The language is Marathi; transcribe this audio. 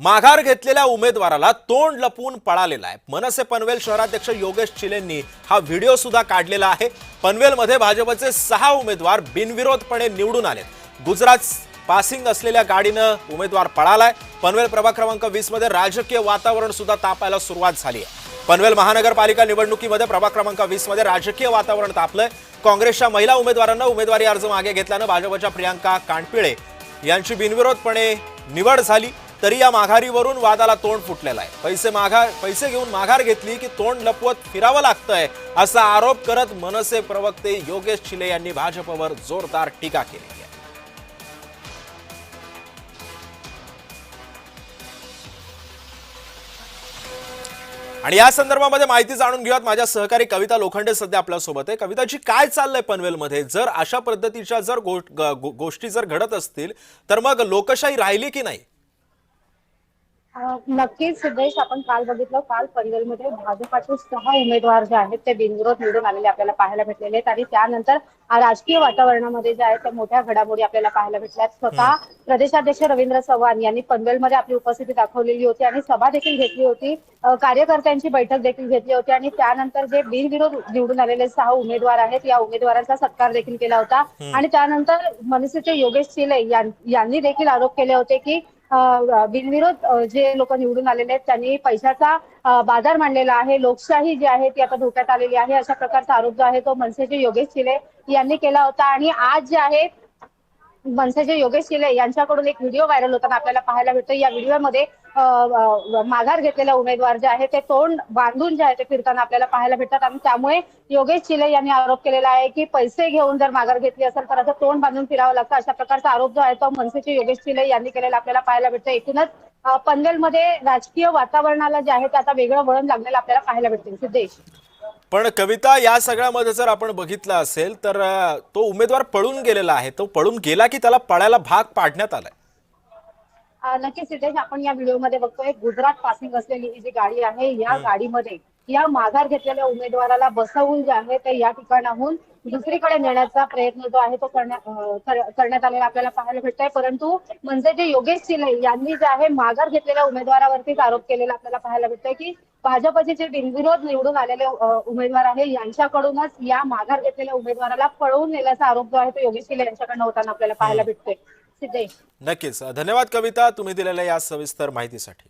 माघार घेतलेल्या उमेदवाराला तोंड लपवून पळालेला आहे। मनसे पनवेल शहराध्यक्ष योगेश चिलेंनी हा व्हिडिओ सुद्धा काढलेला आहे। पनवेलमध्ये भाजपचे 6 उमेदवार बिनविरोधपणे निवडून आलेत। गुजरात पासिंग असलेल्या गाडीनं उमेदवार पळालाय। पनवेल प्रभाग क्रमांक 20 मध्ये राजकीय वातावरण सुद्धा तापायला सुरुवात झाली आहे। पनवेल महानगरपालिका निवडणुकीमध्ये प्रभाग क्रमांक 20 मध्ये राजकीय वातावरण तापलंय। काँग्रेसच्या महिला उमेदवारांना उमेदवारी अर्ज मागे घेतल्यानं भाजपच्या प्रियांका कांडपिळे यांची बिनविरोधपणे निवड झाली। तरी या माघारीवरून वादाला तोंड फुटलेला आहे। पैसे घेऊन माघार घेतली की तोंड लपवत फिरावं लागतंय असा आरोप करत मनसे प्रवक्ते योगेश चिले यांनी भाजपवर जोरदार टीका केली आहे। आणि या संदर्भामध्ये माहिती जाणून घेऊयात। माझ्या सहकारी कविता लोखंडे सध्या आपल्या सोबत आहे। कविताजी, काय चाललंय पनवेलमध्ये? जर अशा पद्धतीच्या गोष्टी घडत असतील तर मग लोकशाही राहिली की नाही? नक्कीच सिद्धेश, आपण काल बघितलं, काल पनवेलमध्ये भाजपाचे 6 उमेदवार जे आहेत ते बिनविरोध निवडून आलेले आपल्याला पाहायला भेटलेले आहेत। आणि त्यानंतर राजकीय वातावरणामध्ये जे आहे त्या मोठ्या घडामोडी आपल्याला पाहायला भेटल्यात। स्वतः प्रदेशाध्यक्ष रवींद्र चव्हाण यांनी पनवेलमध्ये आपली उपस्थिती दाखवलेली होती आणि सभा देखील घेतली होती, कार्यकर्त्यांची बैठक देखील घेतली होती। आणि त्यानंतर जे बिनविरोध निवडून आलेले 6 उमेदवार आहेत या उमेदवारांचा सत्कार देखील केला होता। आणि त्यानंतर मनसेचे योगेश चिले यांनी देखील आरोप केले होते की बिनविरोध जे लोक निवडून आलेले आहेत त्यांनी पैशाचा बाजार मांडलेला आहे, लोकशाही जी आहे ती आता धोक्यात आलेली आहे, अशा प्रकारचा आरोप जो आहे तो मनसेचे योगेश चिले यांनी केला होता। आणि आज जे आहे मनसेचे योगेश चिले यांच्याकडून एक व्हिडिओ व्हायरल होताना आपल्याला पाहायला भेटतो। या व्हिडिओमध्ये माघार घेतलेला उमेदवार जे आहे ते तोंड बांधून जे आहे ते फिरताना आपल्याला पाहायला भेटतात। आणि त्यामुळे योगेश चिले यांनी आरोप केलेला आहे की पैसे घेऊन जर माघार घेतली असेल तर असं तोंड बांधून फिरावं लागतं, अशा प्रकारचा आरोप जो आहे तो मनसेचे योगेश चिले यांनी केलेला आपल्याला पाहायला भेटतो। एकूणच पनवेलमध्ये राजकीय वातावरणाला जे आहे ते आता वेगळं वळण लागलेलं आपल्याला पाहायला भेटते सिद्धेश। पण कविता, या सगळ्यामध्ये जर आपण बघितलं असेल तर तो उमेदवार पळून गेलेला आहे। तो पळून गेला की त्याला पळायला भाग पाडण्यात आलाय? नक्कीच सिद्धेश, आपण या व्हिडिओमध्ये बघतोय गुजरात पासिंग असलेली ही जी गाडी आहे या गाडीमध्ये या माघार घेतलेल्या उमेदवाराला बसवून जे आहे ते या ठिकाणाहून दुसरीकडे नेण्याचा प्रयत्न जो आहे तो करण्यात आलेला आपल्याला पाहायला भेटतोय। परंतु म्हणजे जे योगेश चिले यांनी जे आहे माघार घेतलेल्या उमेदवारावरतीच आरोप केलेला आपल्याला पाहायला भेटतोय की भाजपचे जे बिनविरोध निवडून आलेले उमेदवार आहे यांच्याकडूनच या माघार घेतलेल्या उमेदवाराला पळवून नेल्याचा आरोप जो आहे तो योगेश चिले यांच्याकडनं होताना आपल्याला पाहायला भेटतोय सिद्धेश। नक्कीच, धन्यवाद कविता, तुम्ही दिलेल्या या सविस्तर माहितीसाठी।